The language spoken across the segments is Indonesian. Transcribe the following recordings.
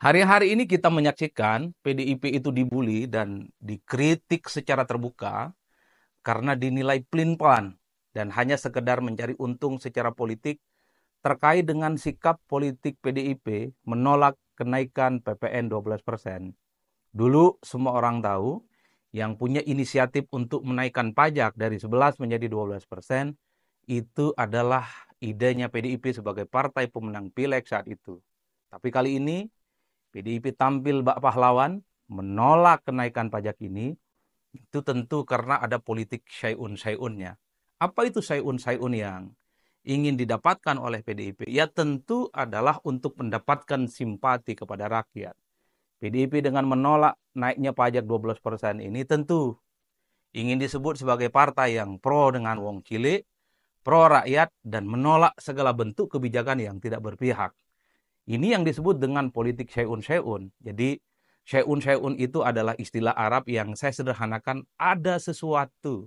Hari-hari ini kita menyaksikan PDIP itu dibully dan dikritik secara terbuka karena dinilai pelin-pelan dan hanya sekedar mencari untung secara politik terkait dengan sikap politik PDIP menolak kenaikan PPN 12%. Dulu semua orang tahu yang punya inisiatif untuk menaikkan pajak dari 11 menjadi 12% itu adalah idenya PDIP sebagai partai pemenang Pileg saat itu. Tapi kali ini PDIP tampil bak pahlawan, menolak kenaikan pajak ini, itu tentu karena ada politik syai'un-syai'unnya. Apa itu syai'un-syai'un yang ingin didapatkan oleh PDIP? Ya tentu adalah untuk mendapatkan simpati kepada rakyat. PDIP dengan menolak naiknya pajak 12% ini tentu ingin disebut sebagai partai yang pro dengan wong cilik, pro rakyat, dan menolak segala bentuk kebijakan yang tidak berpihak. Ini yang disebut dengan politik syai'un-syai'un. Jadi syai'un-syai'un itu adalah istilah Arab yang saya sederhanakan ada sesuatu.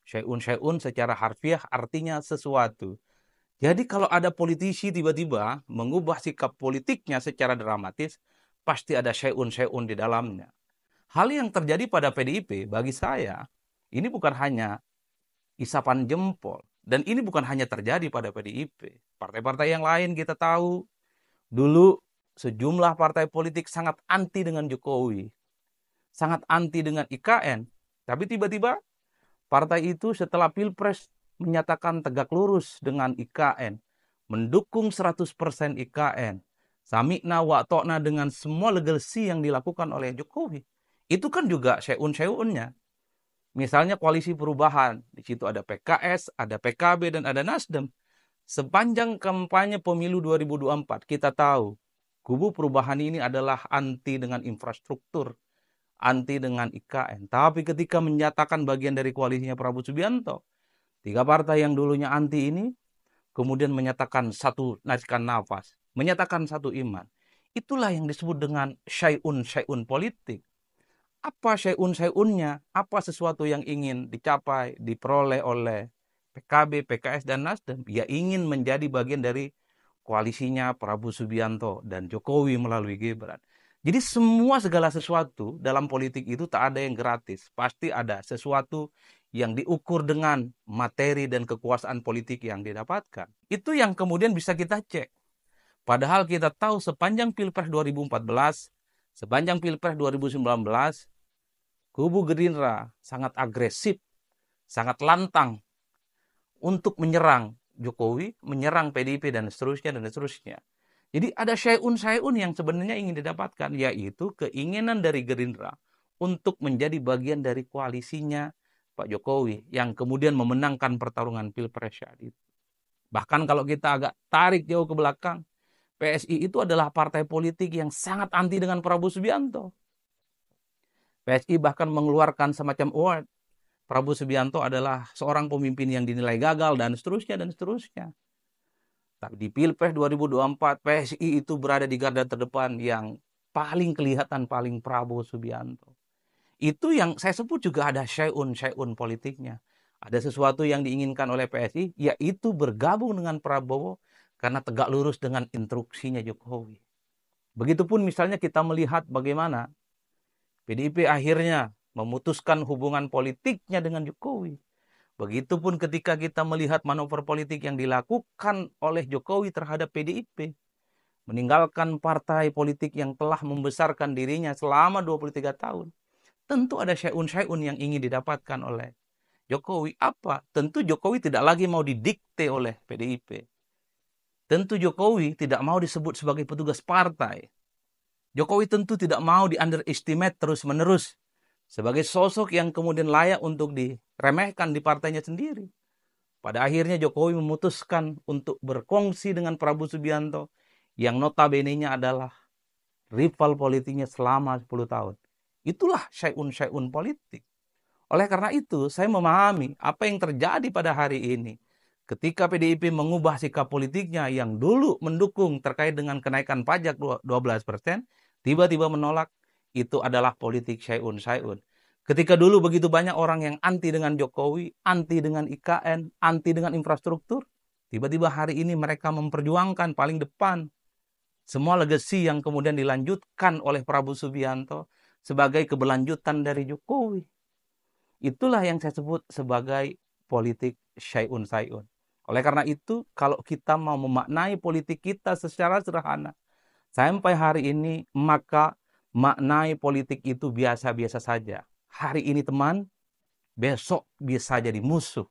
Syai'un-syai'un secara harfiah artinya sesuatu. Jadi kalau ada politisi tiba-tiba mengubah sikap politiknya secara dramatis, pasti ada syai'un-syai'un di dalamnya. Hal yang terjadi pada PDIP bagi saya, ini bukan hanya isapan jempol. Dan ini bukan hanya terjadi pada PDIP. Partai-partai yang lain kita tahu, dulu sejumlah partai politik sangat anti dengan Jokowi, sangat anti dengan IKN. Tapi tiba-tiba partai itu setelah Pilpres menyatakan tegak lurus dengan IKN, mendukung 100% IKN, samikna wa ta'na dengan semua legacy yang dilakukan oleh Jokowi. Itu kan juga syai'un-syai'unnya. Misalnya koalisi perubahan, di situ ada PKS, ada PKB, dan ada Nasdem. Sepanjang kampanye pemilu 2024, kita tahu kubu perubahan ini adalah anti dengan infrastruktur, anti dengan IKN. Tapi ketika menyatakan bagian dari koalisinya Prabowo Subianto, tiga partai yang dulunya anti ini kemudian menyatakan satu narikan nafas, menyatakan satu iman. Itulah yang disebut dengan syai'un-syai'un politik. Apa syai'un-syai'unnya? Apa sesuatu yang ingin dicapai, diperoleh oleh PKB, PKS, dan Nasdem? Ya ingin menjadi bagian dari koalisinya Prabowo Subianto dan Jokowi melalui Gibran. Jadi semua segala sesuatu dalam politik itu tak ada yang gratis. Pasti ada sesuatu yang diukur dengan materi dan kekuasaan politik yang didapatkan. Itu yang kemudian bisa kita cek. Padahal kita tahu sepanjang Pilpres 2014, sepanjang Pilpres 2019, kubu Gerindra sangat agresif, sangat lantang untuk menyerang Jokowi, menyerang PDIP, dan seterusnya, dan seterusnya. Jadi ada syai'un-syai'un yang sebenarnya ingin didapatkan, yaitu keinginan dari Gerindra untuk menjadi bagian dari koalisinya Pak Jokowi, yang kemudian memenangkan pertarungan Pilpres saat itu. Bahkan kalau kita agak tarik jauh ke belakang, PSI itu adalah partai politik yang sangat anti dengan Prabowo Subianto. PSI bahkan mengeluarkan semacam award. Prabowo Subianto adalah seorang pemimpin yang dinilai gagal dan seterusnya dan seterusnya. Tapi di Pilpres 2024 PSI itu berada di garda terdepan yang paling kelihatan paling Prabowo Subianto. Itu yang saya sebut juga ada syai'un politiknya. Ada sesuatu yang diinginkan oleh PSI yaitu bergabung dengan Prabowo karena tegak lurus dengan instruksinya Jokowi. Begitupun misalnya kita melihat bagaimana PDIP akhirnya memutuskan hubungan politiknya dengan Jokowi. Begitupun ketika kita melihat manuver politik yang dilakukan oleh Jokowi terhadap PDIP. Meninggalkan partai politik yang telah membesarkan dirinya selama 23 tahun. Tentu ada syai'un-syai'un yang ingin didapatkan oleh Jokowi. Apa? Tentu Jokowi tidak lagi mau didikte oleh PDIP. Tentu Jokowi tidak mau disebut sebagai petugas partai. Jokowi tentu tidak mau di-underestimate terus-menerus sebagai sosok yang kemudian layak untuk diremehkan di partainya sendiri. Pada akhirnya Jokowi memutuskan untuk berkongsi dengan Prabowo Subianto yang notabene-nya adalah rival politiknya selama 10 tahun. Itulah syai'un-syai'un politik. Oleh karena itu, saya memahami apa yang terjadi pada hari ini. Ketika PDIP mengubah sikap politiknya yang dulu mendukung terkait dengan kenaikan pajak 12%, tiba-tiba menolak, itu adalah politik syai'un-syai'un. Ketika dulu begitu banyak orang yang anti dengan Jokowi, anti dengan IKN, anti dengan infrastruktur, tiba-tiba hari ini mereka memperjuangkan paling depan Semua legacy yang kemudian dilanjutkan oleh Prabowo Subianto sebagai keberlanjutan dari Jokowi. Itulah yang saya sebut sebagai politik syai'un say'un. Oleh karena itu, kalau kita mau memaknai politik kita secara sederhana, sampai hari ini, maka maknai politik itu biasa-biasa saja. Hari ini teman, besok bisa jadi musuh.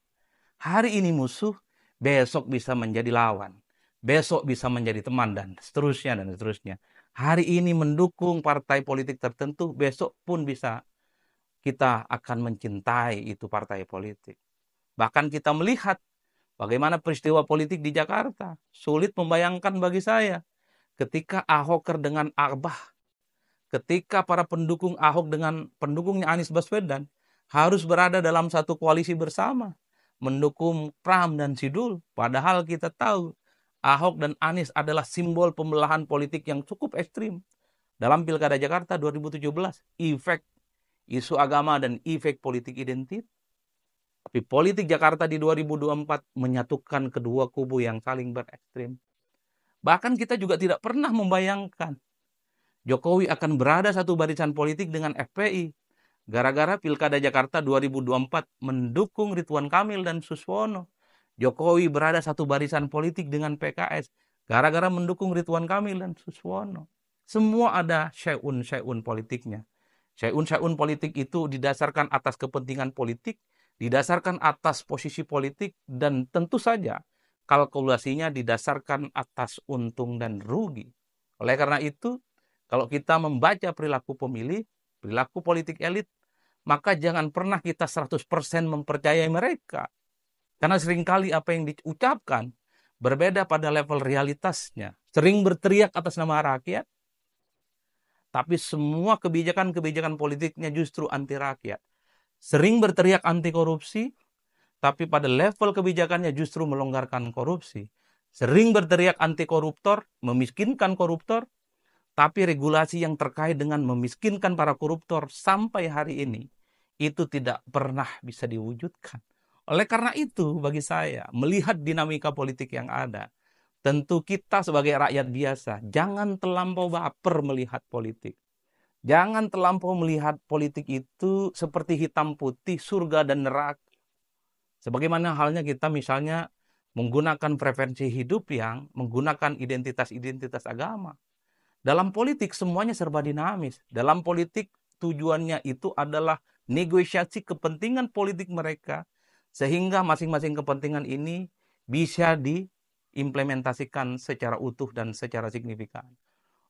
Hari ini musuh, besok bisa menjadi lawan. Besok bisa menjadi teman dan seterusnya dan seterusnya. Hari ini mendukung partai politik tertentu, besok pun bisa kita akan mencintai itu partai politik. Bahkan kita melihat bagaimana peristiwa politik di Jakarta. Sulit membayangkan bagi saya ketika Ahoker dengan Abah, ketika para pendukung Ahok dengan pendukungnya Anies Baswedan harus berada dalam satu koalisi bersama, mendukung Pram dan Sidul. Padahal kita tahu Ahok dan Anies adalah simbol pembelahan politik yang cukup ekstrim. Dalam Pilkada Jakarta 2017, efek isu agama dan efek politik identitas. Tapi politik Jakarta di 2024 menyatukan kedua kubu yang saling berekstrim. Bahkan kita juga tidak pernah membayangkan Jokowi akan berada satu barisan politik dengan FPI. Gara-gara Pilkada Jakarta 2024 mendukung Ridwan Kamil dan Suswono. Jokowi berada satu barisan politik dengan PKS. Gara-gara mendukung Ridwan Kamil dan Suswono. Semua ada syai'un politiknya. Syai'un politik itu didasarkan atas kepentingan politik, didasarkan atas posisi politik, dan tentu saja kalkulasinya didasarkan atas untung dan rugi. Oleh karena itu, kalau kita membaca perilaku pemilih, perilaku politik elit, maka jangan pernah kita 100% mempercayai mereka. Karena seringkali apa yang diucapkan berbeda pada level realitasnya. Sering berteriak atas nama rakyat, tapi semua kebijakan-kebijakan politiknya justru anti rakyat. Sering berteriak anti korupsi, tapi pada level kebijakannya justru melonggarkan korupsi. Sering berteriak anti koruptor, memiskinkan koruptor, tapi regulasi yang terkait dengan memiskinkan para koruptor sampai hari ini, itu tidak pernah bisa diwujudkan. Oleh karena itu, bagi saya, melihat dinamika politik yang ada, tentu kita sebagai rakyat biasa, jangan terlampau baper melihat politik. Jangan terlampau melihat politik itu seperti hitam putih, surga dan neraka. Sebagaimana halnya kita misalnya menggunakan preferensi hidup yang menggunakan identitas-identitas agama. Dalam politik semuanya serba dinamis. Dalam politik tujuannya itu adalah negosiasi kepentingan politik mereka, sehingga masing-masing kepentingan ini bisa diimplementasikan secara utuh dan secara signifikan.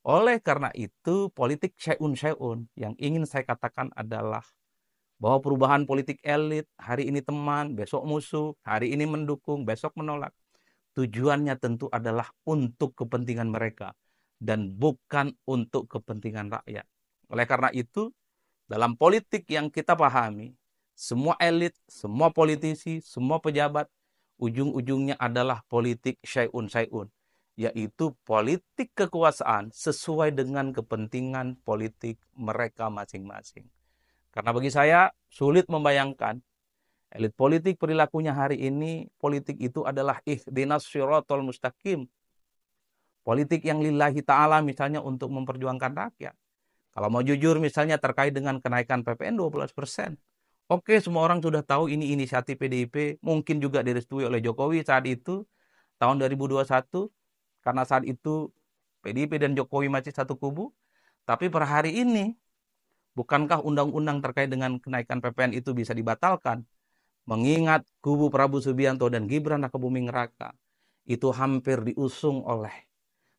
Oleh karena itu, politik syai'un yang ingin saya katakan adalah bahwa perubahan politik elit, hari ini teman, besok musuh, hari ini mendukung, besok menolak. Tujuannya tentu adalah untuk kepentingan mereka dan bukan untuk kepentingan rakyat. Oleh karena itu, dalam politik yang kita pahami, semua elit, semua politisi, semua pejabat, ujung-ujungnya adalah politik syai'un, yaitu politik kekuasaan sesuai dengan kepentingan politik mereka masing-masing. Karena bagi saya sulit membayangkan elit politik perilakunya hari ini, politik itu adalah ihdinas syiratal mustaqim. Politik yang lillahi ta'ala misalnya untuk memperjuangkan rakyat. Kalau mau jujur misalnya terkait dengan kenaikan PPN 12%. Oke, semua orang sudah tahu ini inisiatif PDIP, mungkin juga direstui oleh Jokowi saat itu, tahun 2021, karena saat itu PDIP dan Jokowi masih satu kubu. Tapi per hari ini, bukankah undang-undang terkait dengan kenaikan PPN itu bisa dibatalkan? Mengingat kubu Prabowo Subianto dan Gibran Rakabuming Raka itu hampir diusung oleh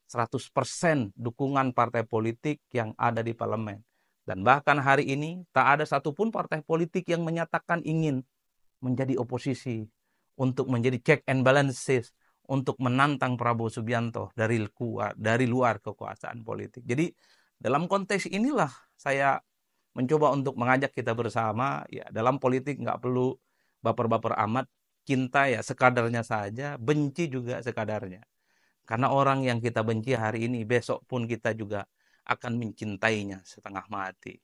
100% dukungan partai politik yang ada di parlemen. Dan bahkan hari ini tak ada satupun partai politik yang menyatakan ingin menjadi oposisi untuk menjadi check and balances untuk menantang Prabowo Subianto dari luar kekuasaan politik. Jadi dalam konteks inilah saya mencoba untuk mengajak kita bersama, ya dalam politik nggak perlu baper-baper amat, cinta ya sekadarnya saja, benci juga sekadarnya. Karena orang yang kita benci hari ini, besok pun kita juga akan mencintainya setengah mati.